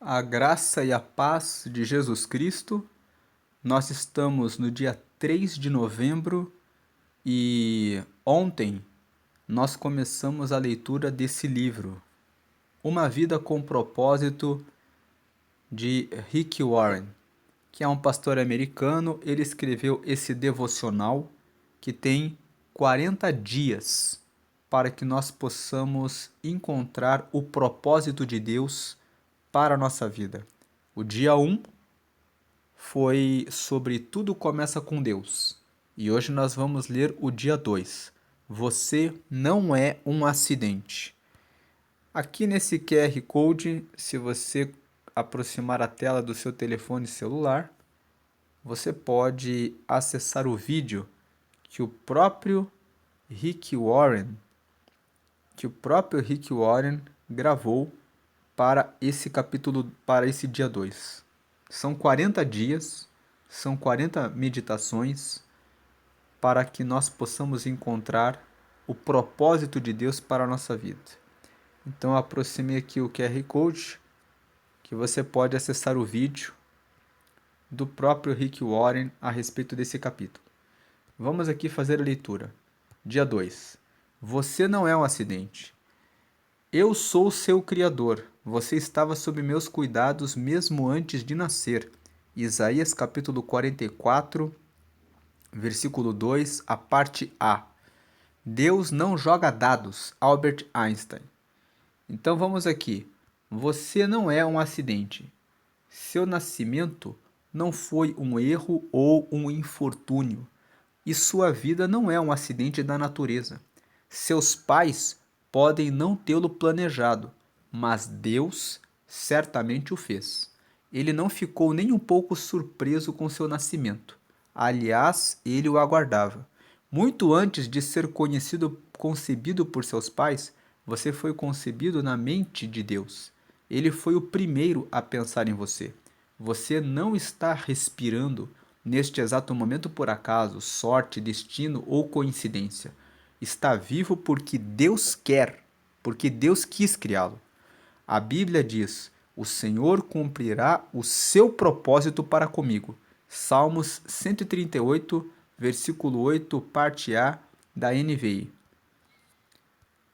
A graça e a paz de Jesus Cristo. Nós estamos no dia 3 de novembro e ontem nós começamos a leitura desse livro, Uma Vida com Propósito, de Rick Warren, que é um pastor americano. Ele escreveu esse devocional que tem 40 dias para que nós possamos encontrar o propósito de Deus para a nossa vida. O dia 1 foi sobre Tudo Começa com Deus. E hoje nós vamos ler o dia 2. Você não é um acidente. Aqui nesse QR Code, se você aproximar a tela do seu telefone celular, você pode acessar o vídeo que o próprio Rick Warren, gravou para esse capítulo, para esse dia 2. São 40 dias, são 40 meditações para que nós possamos encontrar o propósito de Deus para a nossa vida. Então, eu aproximei aqui o QR Code, que você pode acessar o vídeo do próprio Rick Warren a respeito desse capítulo. Vamos aqui fazer a leitura. Dia 2. Você não é um acidente. Eu sou seu Criador. Você estava sob meus cuidados mesmo antes de nascer. Isaías capítulo 44, versículo 2, a parte A. Deus não joga dados. Albert Einstein. Então vamos aqui. Você não é um acidente. Seu nascimento não foi um erro ou um infortúnio. E sua vida não é um acidente da natureza. Seus pais podem não tê-lo planejado, mas Deus certamente o fez. Ele não ficou nem um pouco surpreso com seu nascimento. Aliás, ele o aguardava. Muito antes de ser concebido por seus pais, você foi concebido na mente de Deus. Ele foi o primeiro a pensar em você. Você não está respirando neste exato momento por acaso, sorte, destino ou coincidência. Está vivo porque Deus quer, porque Deus quis criá-lo. A Bíblia diz: o Senhor cumprirá o seu propósito para comigo. Salmos 138, versículo 8, parte A, da NVI.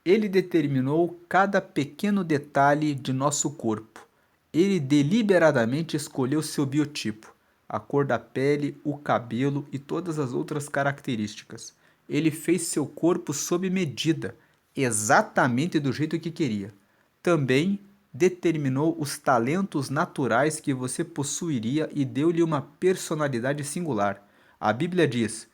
Ele determinou cada pequeno detalhe de nosso corpo. Ele deliberadamente escolheu seu biotipo, a cor da pele, o cabelo e todas as outras características. Ele fez seu corpo sob medida, exatamente do jeito que queria. Também determinou os talentos naturais que você possuiria e deu-lhe uma personalidade singular. A Bíblia diz: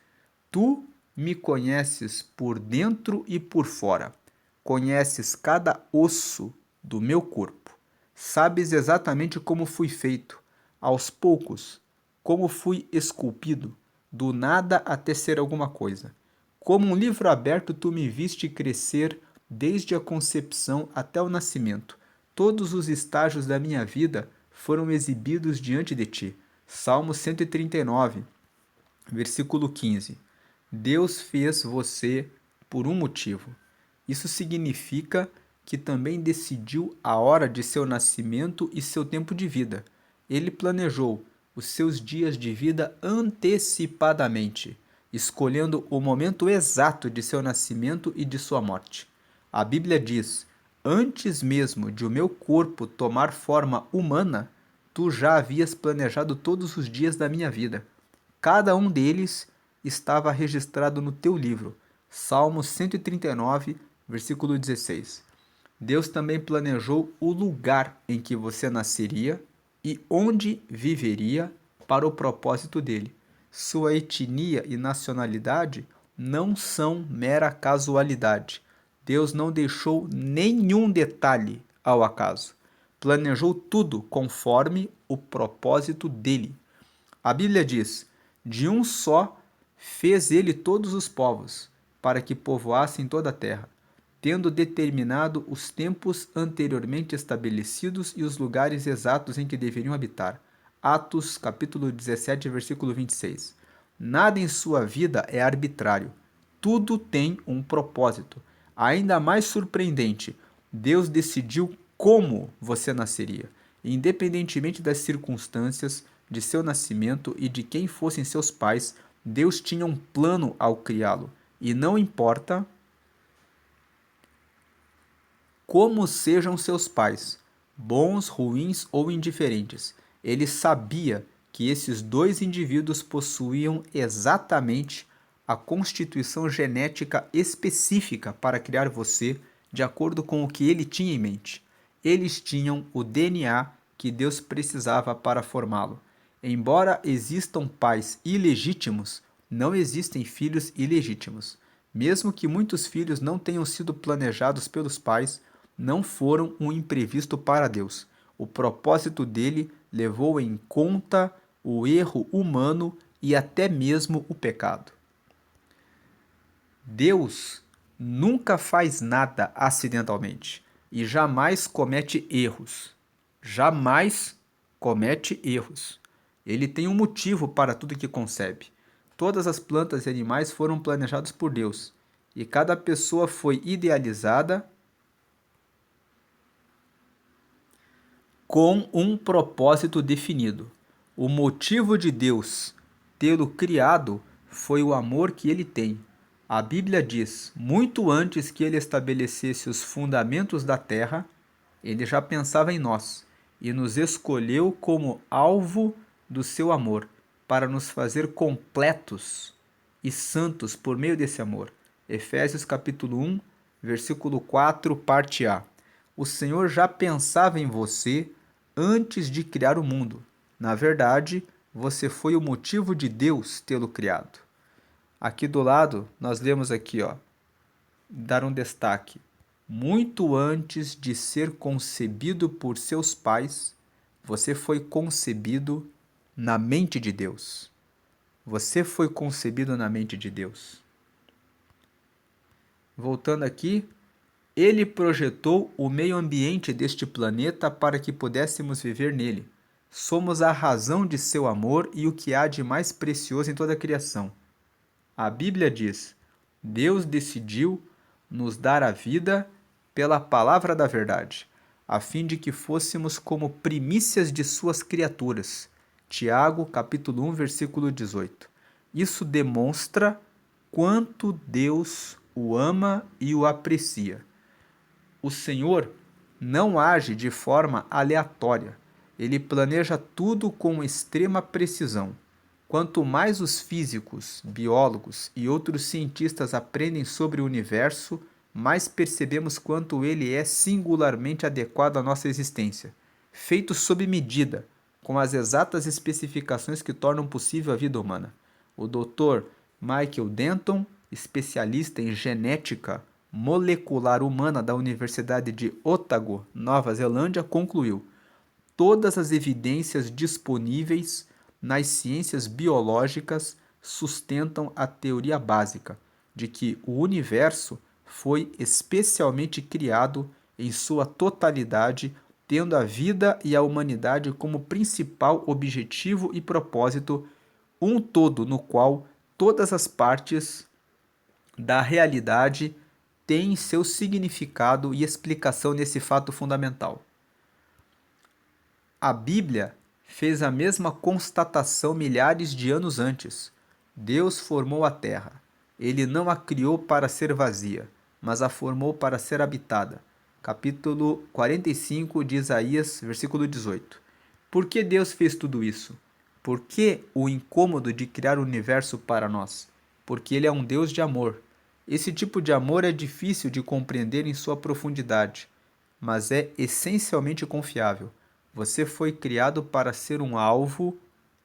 Tu me conheces por dentro e por fora. Conheces cada osso do meu corpo. Sabes exatamente como fui feito, aos poucos, como fui esculpido, do nada até ser alguma coisa. Como um livro aberto, tu me viste crescer desde a concepção até o nascimento. Todos os estágios da minha vida foram exibidos diante de ti. Salmo 139, versículo 15. Deus fez você por um motivo. Isso significa que também decidiu a hora de seu nascimento e seu tempo de vida. Ele planejou os seus dias de vida antecipadamente, escolhendo o momento exato de seu nascimento e de sua morte. A Bíblia diz: Antes mesmo de o meu corpo tomar forma humana, tu já havias planejado todos os dias da minha vida. Cada um deles estava registrado no teu livro. Salmo 139, versículo 16. Deus também planejou o lugar em que você nasceria e onde viveria para o propósito dele. Sua etnia e nacionalidade não são mera casualidade. Deus não deixou nenhum detalhe ao acaso. Planejou tudo conforme o propósito dele. A Bíblia diz: de um só fez ele todos os povos, para que povoassem toda a terra, tendo determinado os tempos anteriormente estabelecidos e os lugares exatos em que deveriam habitar. Atos, capítulo 17, versículo 26. Nada em sua vida é arbitrário. Tudo tem um propósito. Ainda mais surpreendente, Deus decidiu como você nasceria. Independentemente das circunstâncias de seu nascimento e de quem fossem seus pais, Deus tinha um plano ao criá-lo. E não importa como sejam seus pais, bons, ruins ou indiferentes, ele sabia que esses dois indivíduos possuíam exatamente a constituição genética específica para criar você de acordo com o que ele tinha em mente. Eles tinham o DNA que Deus precisava para formá-lo. Embora existam pais ilegítimos, não existem filhos ilegítimos. Mesmo que muitos filhos não tenham sido planejados pelos pais, não foram um imprevisto para Deus. O propósito dele levou em conta o erro humano e até mesmo o pecado. Deus nunca faz nada acidentalmente e jamais comete erros. Jamais comete erros. Ele tem um motivo para tudo que concebe. Todas as plantas e animais foram planejados por Deus e cada pessoa foi idealizada com um propósito definido. O motivo de Deus tê-lo criado foi o amor que ele tem. A Bíblia diz: muito antes que ele estabelecesse os fundamentos da terra, ele já pensava em nós e nos escolheu como alvo do seu amor, para nos fazer completos e santos por meio desse amor. Efésios capítulo 1, versículo 4, parte A. O Senhor já pensava em você antes de criar o mundo. Na verdade, você foi o motivo de Deus tê-lo criado. Aqui do lado, nós lemos aqui, dar um destaque. Muito antes de ser concebido por seus pais, você foi concebido na mente de Deus. Você foi concebido na mente de Deus. Voltando aqui, ele projetou o meio ambiente deste planeta para que pudéssemos viver nele. Somos a razão de seu amor e o que há de mais precioso em toda a criação. A Bíblia diz: Deus decidiu nos dar a vida pela palavra da verdade, a fim de que fôssemos como primícias de suas criaturas. Tiago, capítulo 1, versículo 18. Isso demonstra quanto Deus o ama e o aprecia. O Senhor não age de forma aleatória. Ele planeja tudo com extrema precisão. Quanto mais os físicos, biólogos e outros cientistas aprendem sobre o universo, mais percebemos quanto ele é singularmente adequado à nossa existência. Feito sob medida, com as exatas especificações que tornam possível a vida humana. O Dr. Michael Denton, especialista em genética molecular humana da Universidade de Otago, Nova Zelândia, concluiu: todas as evidências disponíveis nas ciências biológicas sustentam a teoria básica de que o universo foi especialmente criado em sua totalidade, tendo a vida e a humanidade como principal objetivo e propósito, um todo no qual todas as partes da realidade têm seu significado e explicação nesse fato fundamental. A Bíblia fez a mesma constatação milhares de anos antes. Deus formou a terra. Ele não a criou para ser vazia, mas a formou para ser habitada. Capítulo 45 de Isaías, versículo 18. Por que Deus fez tudo isso? Por que o incômodo de criar o universo para nós? Porque Ele é um Deus de amor. Esse tipo de amor é difícil de compreender em sua profundidade, mas é essencialmente confiável. Você foi criado para ser um alvo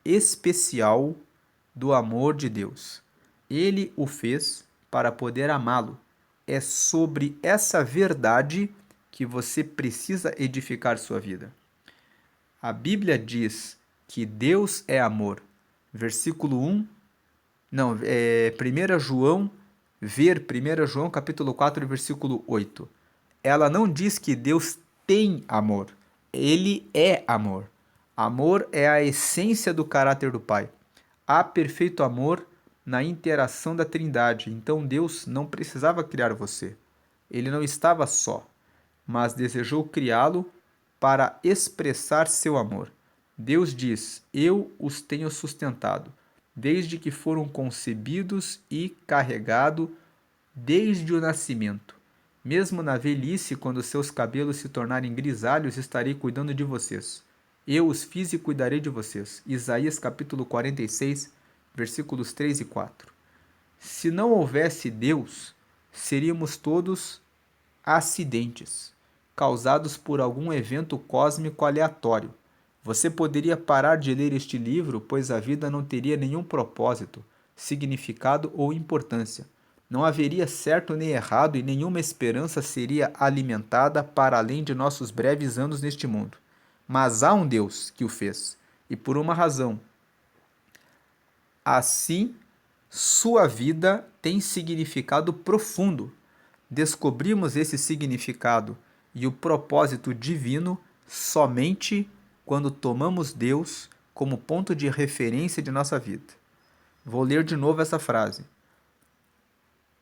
especial do amor de Deus. Ele o fez para poder amá-lo. É sobre essa verdade que você precisa edificar sua vida. A Bíblia diz que Deus é amor. Versículo 1, não, 1 João, 1 João capítulo 4, versículo 8. Ela não diz que Deus tem amor. Ele é amor. Amor é a essência do caráter do Pai. Há perfeito amor na interação da Trindade. Então Deus não precisava criar você. Ele não estava só, mas desejou criá-lo para expressar seu amor. Deus diz: Eu os tenho sustentado, desde que foram concebidos e carregado desde o nascimento. Mesmo na velhice, quando seus cabelos se tornarem grisalhos, estarei cuidando de vocês. Eu os fiz e cuidarei de vocês. Isaías capítulo 46, versículos 3 e 4. Se não houvesse Deus, seríamos todos acidentes, causados por algum evento cósmico aleatório. Você poderia parar de ler este livro, pois a vida não teria nenhum propósito, significado ou importância. Não haveria certo nem errado e nenhuma esperança seria alimentada para além de nossos breves anos neste mundo. Mas há um Deus que o fez, e por uma razão. Assim, sua vida tem significado profundo. Descobrimos esse significado e o propósito divino somente quando tomamos Deus como ponto de referência de nossa vida. Vou ler de novo essa frase.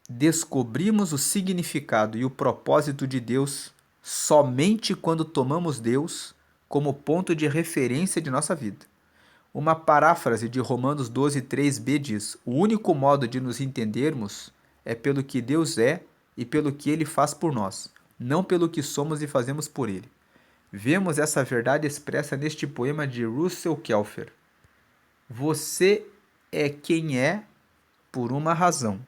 Descobrimos o significado e o propósito de Deus somente quando tomamos Deus como ponto de referência de nossa vida. Uma paráfrase de Romanos 12, 3b diz: O único modo de nos entendermos é pelo que Deus é e pelo que Ele faz por nós, não pelo que somos e fazemos por Ele. Vemos essa verdade expressa neste poema de Russell Kelfer. Você é quem é por uma razão.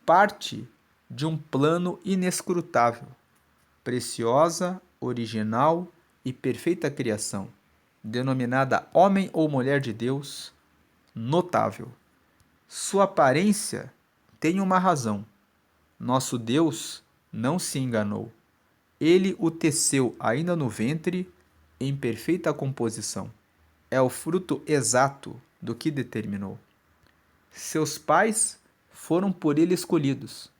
Parte de um plano inescrutável, preciosa, original e perfeita criação, denominada homem ou mulher de Deus, notável. Sua aparência tem uma razão. Nosso Deus não se enganou. Ele o teceu ainda no ventre, em perfeita composição. É o fruto exato do que determinou. Seus pais foram por ele escolhidos,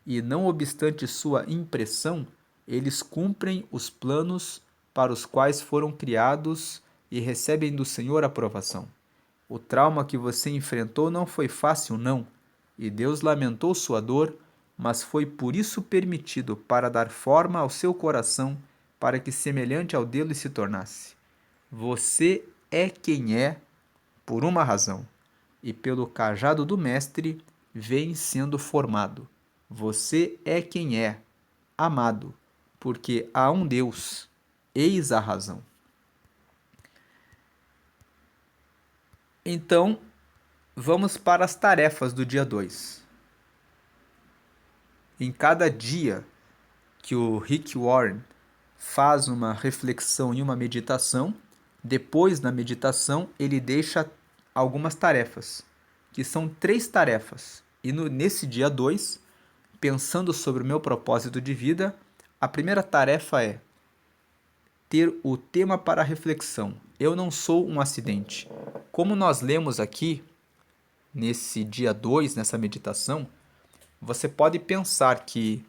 e não obstante sua impressão, eles cumprem os planos para os quais foram criados e recebem do Senhor aprovação. O trauma que você enfrentou não foi fácil, não, e Deus lamentou sua dor, mas foi por isso permitido para dar forma ao seu coração, para que semelhante ao dele se tornasse. Você é quem é por uma razão, e pelo cajado do Mestre vem sendo formado. Você é quem é, amado, porque há um Deus, eis a razão. Então, vamos para as tarefas do dia 2. Em cada dia que o Rick Warren faz uma reflexão e uma meditação, depois da meditação ele deixa algumas tarefas, que são 3 tarefas. E nesse dia 2, pensando sobre o meu propósito de vida, a primeira tarefa é ter o tema para reflexão. Eu não sou um acidente. Como nós lemos aqui, nesse dia 2, nessa meditação, você pode pensar que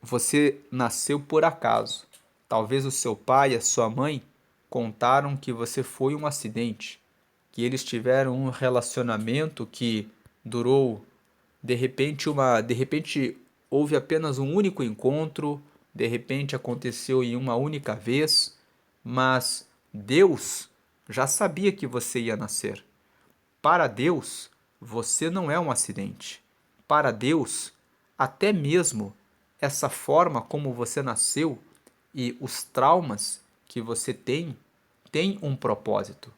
você nasceu por acaso. Talvez o seu pai e a sua mãe contaram que você foi um acidente, que eles tiveram um relacionamento que durou de repente houve apenas um único encontro, de repente aconteceu em uma única vez, mas Deus já sabia que você ia nascer. Para Deus, você não é um acidente. Para Deus, até mesmo essa forma como você nasceu e os traumas que você tem um propósito.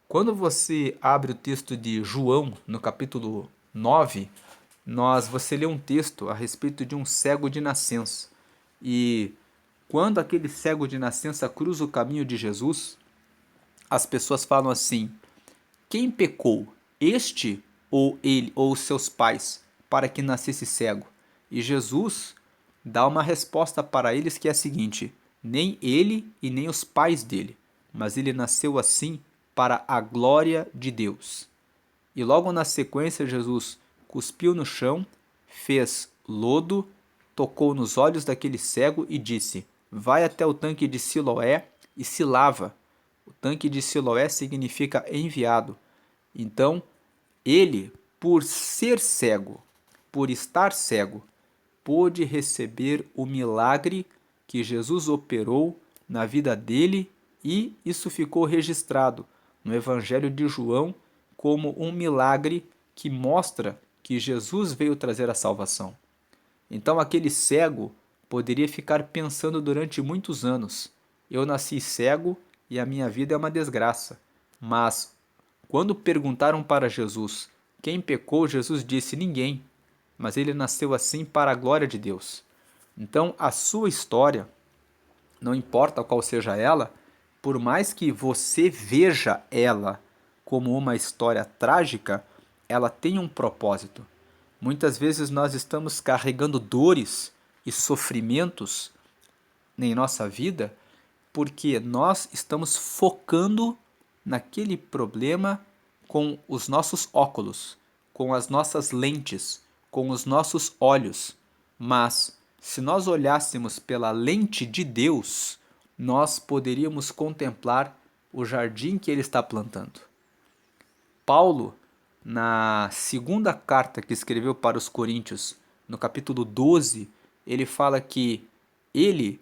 Quando você abre o texto de João, no capítulo 9, você lê um texto a respeito de um cego de nascença. E quando aquele cego de nascença cruza o caminho de Jesus, as pessoas falam assim: quem pecou, este ou ele ou seus pais, para que nascesse cego? E Jesus dá uma resposta para eles que é a seguinte: nem ele e nem os pais dele, mas ele nasceu assim para a glória de Deus. E logo na sequência Jesus cuspiu no chão, fez lodo, tocou nos olhos daquele cego e disse: vai até o tanque de Siloé e se lava. O tanque de Siloé significa enviado. Então, ele, por ser cego, por estar cego, pôde receber o milagre que Jesus operou na vida dele e isso ficou registrado no Evangelho de João como um milagre que mostra que Jesus veio trazer a salvação. Então aquele cego poderia ficar pensando durante muitos anos: eu nasci cego e a minha vida é uma desgraça. Mas quando perguntaram para Jesus quem pecou, Jesus disse: ninguém, mas ele nasceu assim para a glória de Deus. Então a sua história, não importa qual seja ela, por mais que você veja ela como uma história trágica, ela tem um propósito. Muitas vezes nós estamos carregando dores e sofrimentos em nossa vida porque nós estamos focando naquele problema com os nossos óculos, com as nossas lentes, com os nossos olhos. Mas se nós olhássemos pela lente de Deus, nós poderíamos contemplar o jardim que ele está plantando. Paulo, na segunda carta que escreveu para os Coríntios, no capítulo 12, ele fala que ele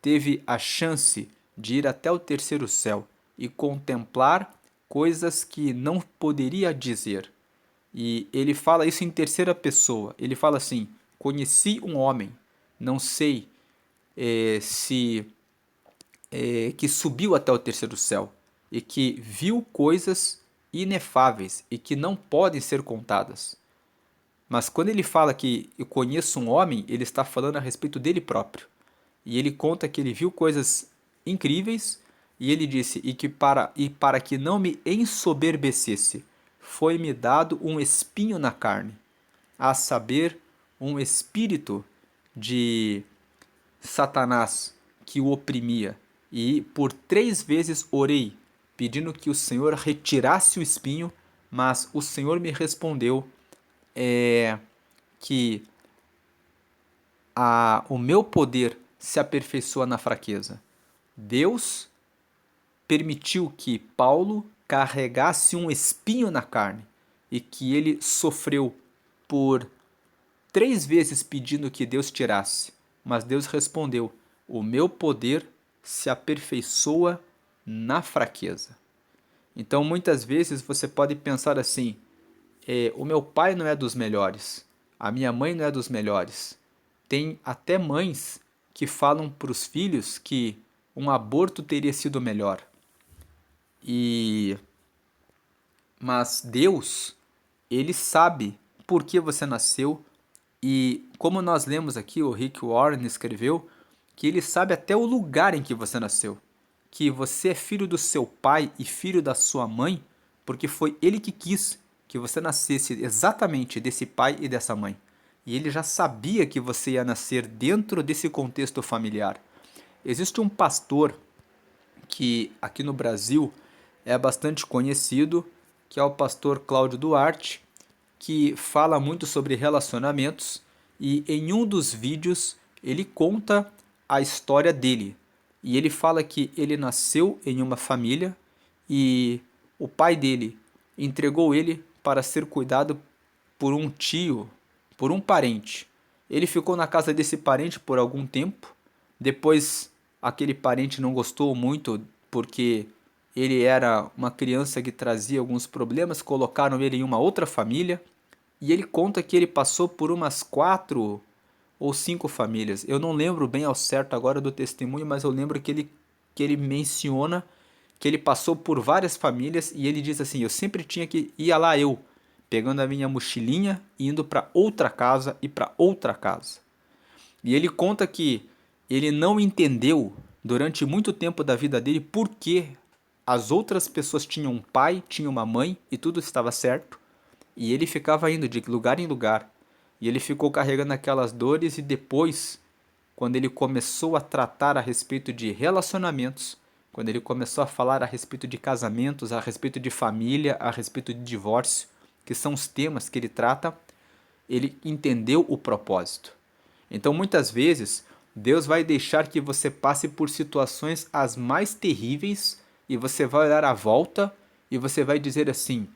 teve a chance de ir até o terceiro céu e contemplar coisas que não poderia dizer. E ele fala isso em terceira pessoa. Ele fala assim: conheci um homem, não sei se que subiu até o terceiro céu e que viu coisas inefáveis e que não podem ser contadas. Mas quando ele fala que eu conheço um homem, ele está falando a respeito dele próprio. E ele conta que ele viu coisas incríveis e ele disse: para que não me ensoberbecesse, foi-me dado um espinho na carne, a saber, um espírito de Satanás que o oprimia. E por 3 vezes orei, pedindo que o Senhor retirasse o espinho, mas o Senhor me respondeu que o meu poder se aperfeiçoa na fraqueza. Deus permitiu que Paulo carregasse um espinho na carne e que ele sofreu por 3 vezes pedindo que Deus tirasse. Mas Deus respondeu: o meu poder se aperfeiçoa na fraqueza. Então muitas vezes você pode pensar assim: o meu pai não é dos melhores, a minha mãe não é dos melhores. Tem até mães que falam para os filhos que um aborto teria sido melhor. Mas Deus, ele sabe por que você nasceu e como nós lemos aqui, o Rick Warren escreveu que ele sabe até o lugar em que você nasceu, que você é filho do seu pai e filho da sua mãe, porque foi ele que quis que você nascesse exatamente desse pai e dessa mãe. E ele já sabia que você ia nascer dentro desse contexto familiar. Existe um pastor que aqui no Brasil é bastante conhecido, que é o pastor Cláudio Duarte, que fala muito sobre relacionamentos e em um dos vídeos ele conta a história dele. E ele fala que ele nasceu em uma família e o pai dele entregou ele para ser cuidado por um tio, por um parente. Ele ficou na casa desse parente por algum tempo. Depois aquele parente não gostou muito porque ele era uma criança que trazia alguns problemas, colocaram ele em uma outra família. E ele conta que ele passou por umas 4 ou 5 famílias. Eu não lembro bem ao certo agora do testemunho, mas eu lembro que ele menciona que ele passou por várias famílias e ele diz assim: eu sempre tinha que ir lá eu, pegando a minha mochilinha e indo para outra casa e para outra casa. E ele conta que ele não entendeu durante muito tempo da vida dele por que as outras pessoas tinham um pai, tinham uma mãe e tudo estava certo. E ele ficava indo de lugar em lugar. E ele ficou carregando aquelas dores e depois, quando ele começou a tratar a respeito de relacionamentos, quando ele começou a falar a respeito de casamentos, a respeito de família, a respeito de divórcio, que são os temas que ele trata, ele entendeu o propósito. Então, muitas vezes, Deus vai deixar que você passe por situações as mais terríveis e você vai olhar à volta e você vai dizer assim: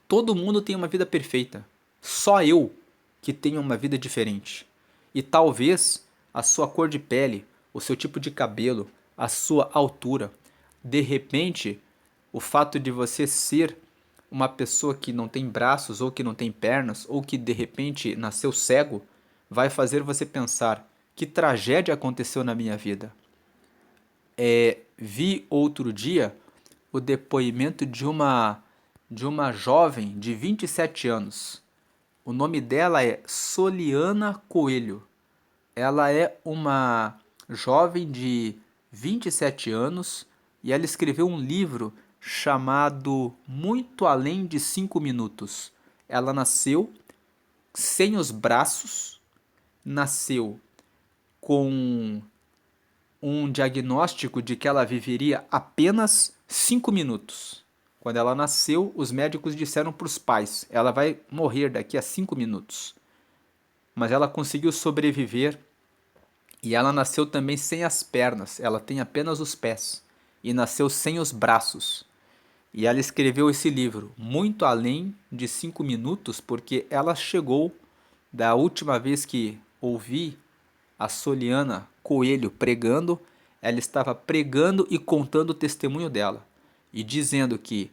todo mundo tem uma vida perfeita, só eu que tenho uma vida diferente. E talvez a sua cor de pele, o seu tipo de cabelo, a sua altura. De repente, o fato de você ser uma pessoa que não tem braços ou que não tem pernas ou que de repente nasceu cego vai fazer você pensar: que tragédia aconteceu na minha vida? Vi outro dia o depoimento de uma jovem de 27 anos. O nome dela é Soliana Coelho. Ela é uma jovem de 27 anos e ela escreveu um livro chamado Muito Além de 5 Minutos. Ela nasceu sem os braços, nasceu com um diagnóstico de que ela viveria apenas 5 minutos. Quando ela nasceu, os médicos disseram para os pais: ela vai morrer daqui a 5 minutos. Mas ela conseguiu sobreviver e ela nasceu também sem as pernas, ela tem apenas os pés e nasceu sem os braços. E ela escreveu esse livro, Muito Além de 5 Minutos, porque ela chegou, da última vez que ouvi a Soliana Coelho pregando, ela estava pregando e contando o testemunho dela e dizendo que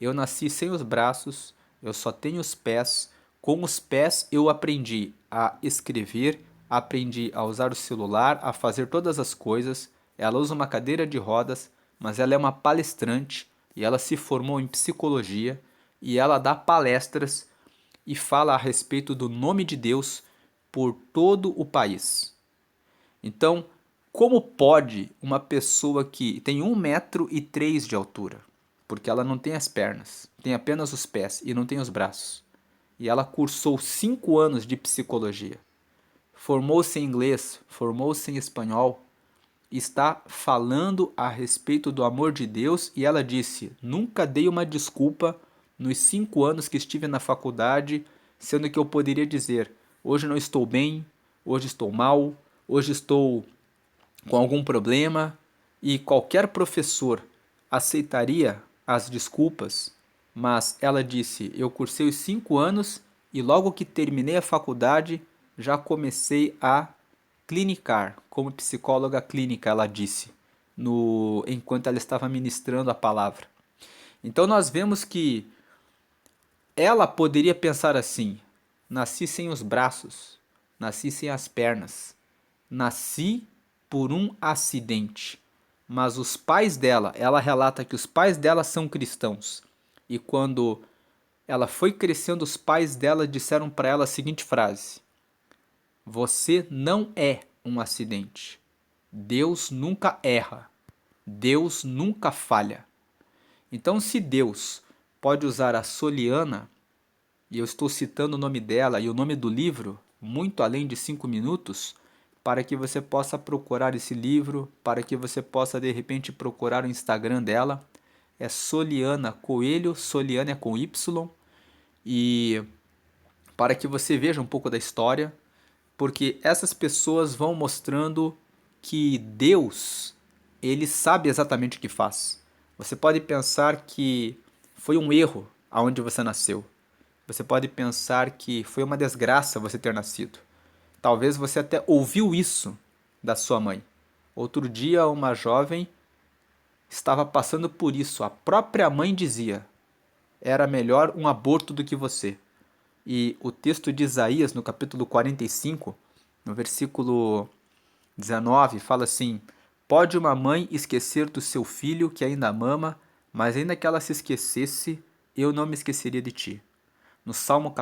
eu nasci sem os braços, eu só tenho os pés, com os pés eu aprendi a escrever, aprendi a usar o celular, a fazer todas as coisas. Ela usa uma cadeira de rodas, mas ela é uma palestrante e ela se formou em psicologia e ela dá palestras e fala a respeito do nome de Deus por todo o país. Então, como pode uma pessoa que tem 1,3 m de altura, porque ela não tem as pernas, tem apenas os pés e não tem os braços, e ela cursou 5 anos de psicologia, formou-se em inglês, formou-se em espanhol, está falando a respeito do amor de Deus e ela disse: nunca dei uma desculpa nos 5 anos que estive na faculdade, sendo que eu poderia dizer: hoje não estou bem, hoje estou mal, hoje estou com algum problema, e qualquer professor aceitaria as desculpas, mas ela disse: eu cursei os 5 anos e logo que terminei a faculdade já comecei a clinicar, como psicóloga clínica, ela disse, enquanto ela estava ministrando a palavra. Então nós vemos que ela poderia pensar assim: nasci sem os braços, nasci sem as pernas, nasci por um acidente. Mas os pais dela, ela relata que os pais dela são cristãos. E quando ela foi crescendo, os pais dela disseram para ela a seguinte frase: você não é um acidente. Deus nunca erra. Deus nunca falha. Então, se Deus pode usar a Soliana, e eu estou citando o nome dela e o nome do livro, Muito Além de 5 Minutos, para que você possa procurar esse livro, para que você possa de repente procurar o Instagram dela. É Soliana Coelho, Soliana é com Y, e para que você veja um pouco da história, porque essas pessoas vão mostrando que Deus, ele sabe exatamente o que faz. Você pode pensar que foi um erro aonde você nasceu. Você pode pensar que foi uma desgraça você ter nascido. Talvez você até ouviu isso da sua mãe. Outro dia, uma jovem estava passando por isso. A própria mãe dizia: era melhor um aborto do que você. E o texto de Isaías, no capítulo 45, no versículo 19, fala assim: pode uma mãe esquecer do seu filho que ainda mama, mas ainda que ela se esquecesse, eu não me esqueceria de ti. No Salmo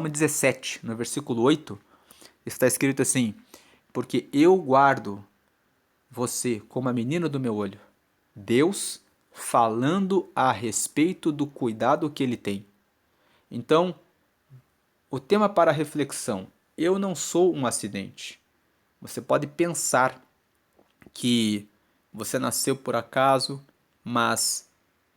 17, no versículo 8, está escrito assim: porque eu guardo você como a menina do meu olho. Deus falando a respeito do cuidado que ele tem. Então, o tema para a reflexão: eu não sou um acidente. Você pode pensar que você nasceu por acaso, mas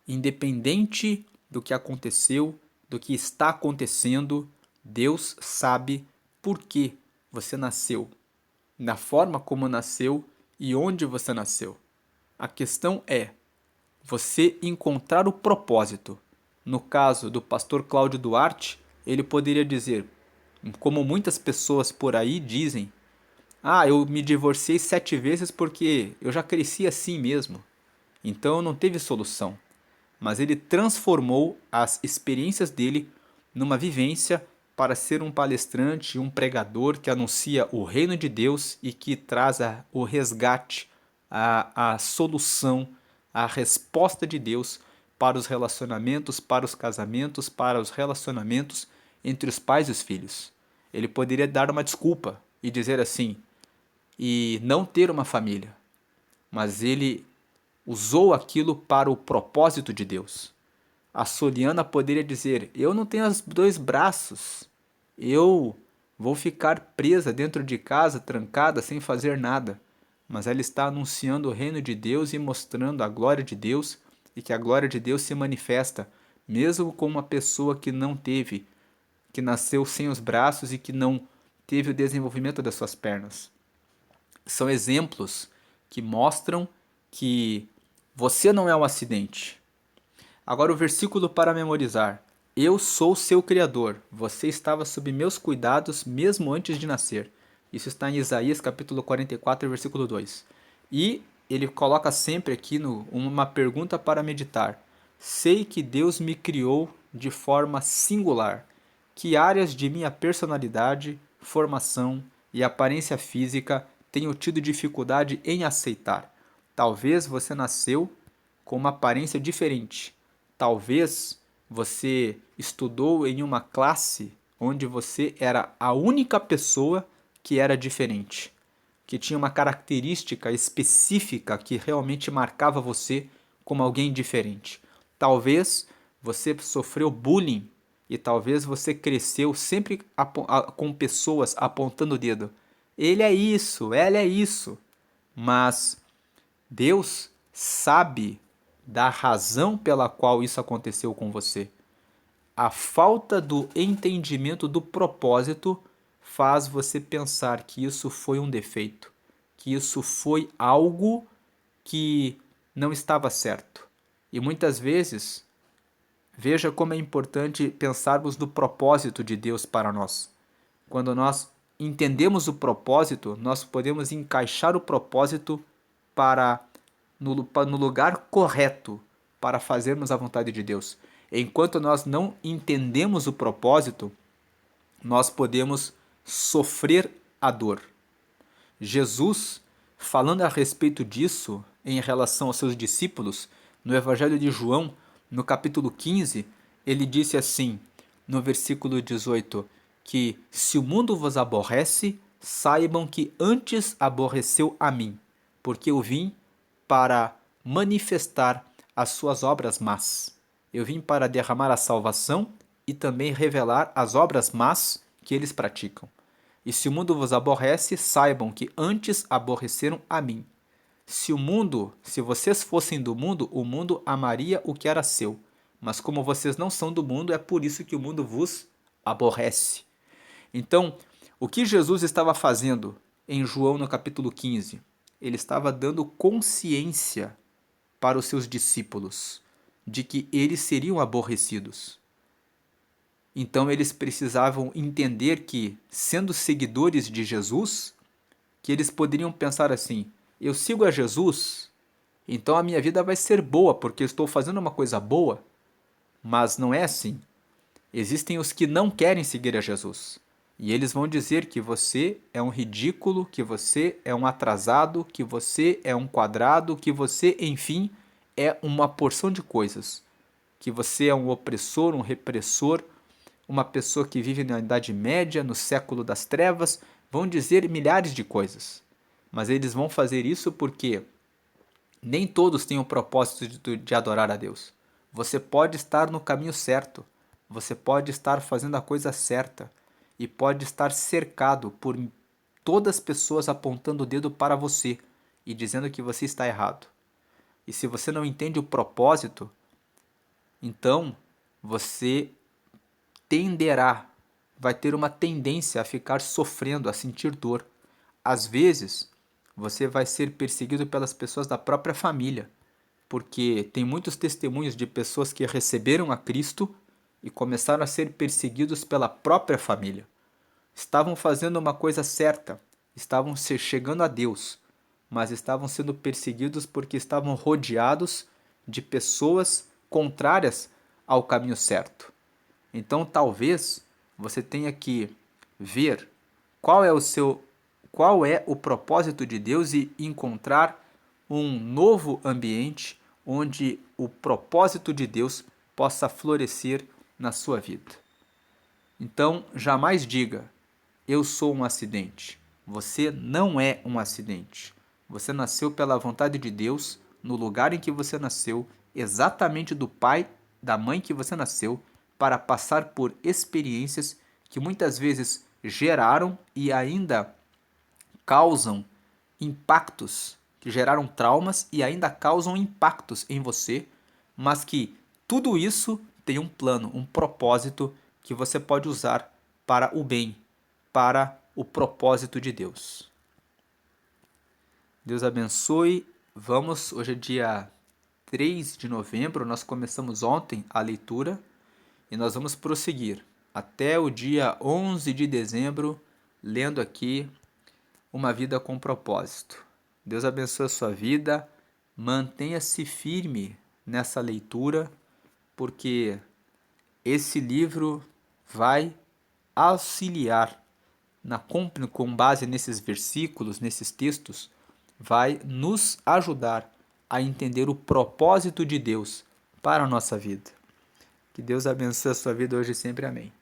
independente do que aconteceu, do que está acontecendo, Deus sabe por que você nasceu, da forma como nasceu e onde você nasceu. A questão é você encontrar o propósito. No caso do pastor Cláudio Duarte, ele poderia dizer, como muitas pessoas por aí dizem, Ah, eu me divorciei 7 vezes porque eu já cresci assim mesmo. Então não teve solução. Mas ele transformou as experiências dele numa vivência para ser um palestrante, um pregador que anuncia o reino de Deus e que traz o resgate, a solução, a resposta de Deus para os relacionamentos, para os casamentos, para os relacionamentos entre os pais e os filhos. Ele poderia dar uma desculpa e dizer assim, e não ter uma família, mas ele usou aquilo para o propósito de Deus. A Soliana poderia dizer: eu não tenho os 2 braços, eu vou ficar presa dentro de casa, trancada, sem fazer nada. Mas ela está anunciando o reino de Deus e mostrando a glória de Deus e que a glória de Deus se manifesta, mesmo com uma pessoa que não teve, que nasceu sem os braços e que não teve o desenvolvimento das suas pernas. São exemplos que mostram que você não é um acidente. Agora o versículo para memorizar. Eu sou seu Criador. Você estava sob meus cuidados mesmo antes de nascer. Isso está em Isaías capítulo 44, versículo 2. E ele coloca sempre aqui uma pergunta para meditar. Sei que Deus me criou de forma singular. Que áreas de minha personalidade, formação e aparência física tenho tido dificuldade em aceitar? Talvez você nasceu com uma aparência diferente. Talvez você estudou em uma classe onde você era a única pessoa que era diferente, que tinha uma característica específica que realmente marcava você como alguém diferente. Talvez você sofreu bullying e talvez você cresceu sempre com pessoas apontando o dedo. Ele é isso, ela é isso. Mas Deus sabe da razão pela qual isso aconteceu com você. A falta do entendimento do propósito faz você pensar que isso foi um defeito, que isso foi algo que não estava certo. E muitas vezes, veja como é importante pensarmos no propósito de Deus para nós. Quando nós entendemos o propósito, nós podemos encaixar o propósito para no lugar correto para fazermos a vontade de Deus. Enquanto nós não entendemos o propósito, nós podemos sofrer a dor. Jesus, falando a respeito disso em relação aos seus discípulos, no Evangelho de João, no capítulo 15, ele disse assim, no versículo 18, que se o mundo vos aborrece, saibam que antes aborreceu a mim, porque eu vim para manifestar as suas obras más. Eu vim para derramar a salvação e também revelar as obras más que eles praticam. E se o mundo vos aborrece, saibam que antes aborreceram a mim. Se vocês fossem do mundo, o mundo amaria o que era seu. Mas como vocês não são do mundo, é por isso que o mundo vos aborrece. Então, o que Jesus estava fazendo em João no capítulo 15? Ele estava dando consciência para os seus discípulos de que eles seriam aborrecidos. Então eles precisavam entender que, sendo seguidores de Jesus, que eles poderiam pensar assim: eu sigo a Jesus, então a minha vida vai ser boa porque eu estou fazendo uma coisa boa. Mas não é assim. Existem os que não querem seguir a Jesus. E eles vão dizer que você é um ridículo, que você é um atrasado, que você é um quadrado, que você, enfim, é uma porção de coisas. Que você é um opressor, um repressor, uma pessoa que vive na Idade Média, no século das trevas, vão dizer milhares de coisas. Mas eles vão fazer isso porque nem todos têm o propósito de adorar a Deus. Você pode estar no caminho certo, você pode estar fazendo a coisa certa e pode estar cercado por todas as pessoas apontando o dedo para você e dizendo que você está errado. E se você não entende o propósito, então você vai ter uma tendência a ficar sofrendo, a sentir dor. Às vezes, você vai ser perseguido pelas pessoas da própria família, porque tem muitos testemunhos de pessoas que receberam a Cristo e começaram a ser perseguidos pela própria família. Estavam fazendo uma coisa certa, estavam se chegando a Deus, mas estavam sendo perseguidos porque estavam rodeados de pessoas contrárias ao caminho certo. Então, talvez você tenha que ver qual é o propósito de Deus e encontrar um novo ambiente onde o propósito de Deus possa florescer na sua vida. Então, jamais diga: eu sou um acidente. Você não é um acidente. Você nasceu pela vontade de Deus, no lugar em que você nasceu, exatamente do pai, da mãe que você nasceu, para passar por experiências que muitas vezes geraram e ainda causam impactos, que geraram traumas e ainda causam impactos em você, mas que tudo isso tem um plano, um propósito que você pode usar para o bem, para o propósito de Deus. Deus abençoe. Vamos, hoje é dia 3 de novembro, nós começamos ontem a leitura e nós vamos prosseguir até o dia 11 de dezembro, lendo aqui Uma Vida com Propósito. Deus abençoe a sua vida, mantenha-se firme nessa leitura, porque esse livro vai auxiliar com base nesses versículos, nesses textos, vai nos ajudar a entender o propósito de Deus para a nossa vida. Que Deus abençoe a sua vida hoje e sempre. Amém.